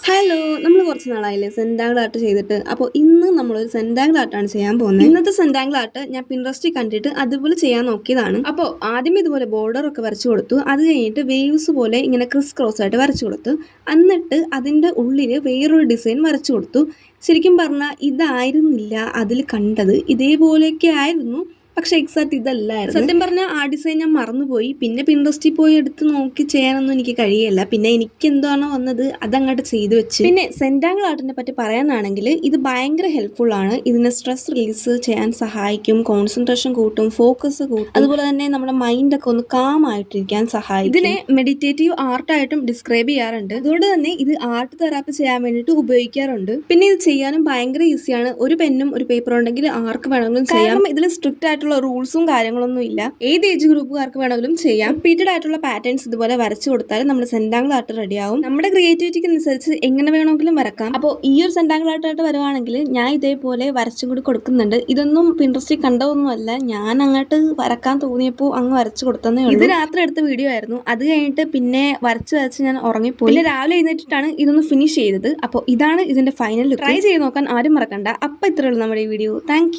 Hello, നമ്മൾ കുറച്ച് നാളായില്ലേ സെൻറ്റാങ്കിൾ art ചെയ്തിട്ട്. അപ്പോൾ ഇന്ന് നമ്മളൊരു സെൻറ്റാങ്കിൾ ആർട്ടാണ് ചെയ്യാൻ പോകുന്നത്. ഇന്നത്തെ സെൻറ്റാങ്കിൾ ആർട്ട് ഞാൻ പിൻട്രസ്റ്റിൽ കണ്ടിട്ട് അതുപോലെ ചെയ്യാൻ നോക്കിയതാണ്. അപ്പോൾ ആദ്യം ഇതുപോലെ ബോർഡർ ഒക്കെ വരച്ചു കൊടുത്തു. അത് കഴിഞ്ഞിട്ട് വേവ്സ് പോലെ ഇങ്ങനെ ക്രിസ് ക്രോസ് ആയിട്ട് വരച്ചു കൊടുത്തു. എന്നിട്ട് അതിൻ്റെ ഉള്ളിൽ വേറൊരു ഡിസൈൻ വരച്ചു കൊടുത്തു. ശരിക്കും പറഞ്ഞാൽ ഇതായിരുന്നില്ല അതിൽ കണ്ടത്, ഇതേപോലെയൊക്കെ ആയിരുന്നു, പക്ഷെ എക്സാക്ട് ഇതല്ലായിരുന്നു. സത്യം പറഞ്ഞാൽ ആ ഡിസൈൻ ഞാൻ മറന്നുപോയി. പിന്നെ പിൻട്രസ്റ്റിൽ പോയി എടുത്ത് നോക്കി ചെയ്യാനൊന്നും എനിക്ക് കഴിയില്ല. പിന്നെ എനിക്ക് എന്താണോ വന്നത് അതങ്ങോട്ട് ചെയ്തു വെച്ച്. പിന്നെ സെൻറ്റാങ്കിൾ ആർട്ടിനെ പറ്റി പറയാനാണെങ്കിൽ ഇത് ഭയങ്കര ഹെൽപ്ഫുൾ ആണ്. ഇതിനെ സ്ട്രെസ് റിലീസ് ചെയ്യാൻ സഹായിക്കും, കോൺസെൻട്രേഷൻ കൂട്ടും, ഫോക്കസ് കൂട്ടും, അതുപോലെ തന്നെ നമ്മുടെ മൈൻഡൊക്കെ ഒന്ന് കാം ആയിട്ടിരിക്കാൻ സഹായിക്കും. ഇതിനെ മെഡിറ്റേറ്റീവ് ആർട്ടായിട്ടും ഡിസ്ക്രൈബ് ചെയ്യാറുണ്ട്. അതുകൊണ്ട് തന്നെ ഇത് ആർട്ട് തെറാപ്പി ചെയ്യാൻ വേണ്ടിയിട്ട് ഉപയോഗിക്കാറുണ്ട്. പിന്നെ ഇത് ചെയ്യാനും ഭയങ്കര ഈസിയാണ്. ഒരു പെന്നും ഒരു പേപ്പറും ഉണ്ടെങ്കിൽ ആർക്ക് വേണമെങ്കിലും ചെയ്യാം. ഇതിൽ സ്ട്രിക്റ്റ് ആയിട്ടുള്ള റൂൾസും കാര്യങ്ങളൊന്നും ഇല്ല. ഏത് ഏജ് ഗ്രൂപ്പുകാർക്ക് വേണമെങ്കിലും ചെയ്യാം. റിപ്പീറ്റഡ് ആയിട്ടുള്ള പാറ്റേൺസ് ഇതുപോലെ വരച്ചു കൊടുത്താൽ നമ്മുടെ സെൻറ്റാങ്കിൾ ആർട്ട് റെഡിയാവും. നമ്മുടെ ക്രിയേറ്റിവിറ്റിക്ക് അനുസരിച്ച് എങ്ങനെ വേണമെങ്കിലും വരക്കാം. അപ്പോൾ ഈ ഒരു സെൻറ്റാങ്കിൾ ആർട്ടായിട്ട് വരുവാണെങ്കിൽ ഞാൻ ഇതേപോലെ വരച്ചും കൂടി കൊടുക്കുന്നുണ്ട്. ഇതൊന്നും പിൻട്രസ്റ്റിൽ കണ്ടതൊന്നുമല്ല, ഞാൻ അങ്ങോട്ട് വരക്കാൻ തോന്നിയപ്പോൾ അങ്ങ് വരച്ചു കൊടുത്തതേ ഉള്ളൂ. ഇത് രാത്രി എടുത്ത വീഡിയോ ആയിരുന്നു. അത് കഴിഞ്ഞിട്ട് പിന്നെ വരച്ച് ഞാൻ ഉറങ്ങിപ്പോയി. പിന്നെ രാവിലെ എഴുന്നേറ്റിട്ടാണ് ഇതൊന്ന് ഫിനിഷ് ചെയ്തത്. അപ്പോൾ ഇതാണ് ഇതിന്റെ ഫൈനൽ ലുക്ക്. ട്രൈ ചെയ്ത് നോക്കാൻ ആരും മറക്കണ്ട. അപ്പോൾ ഇത്രയേ ഉള്ളൂ നമ്മുടെ ഈ വീഡിയോ. താങ്ക്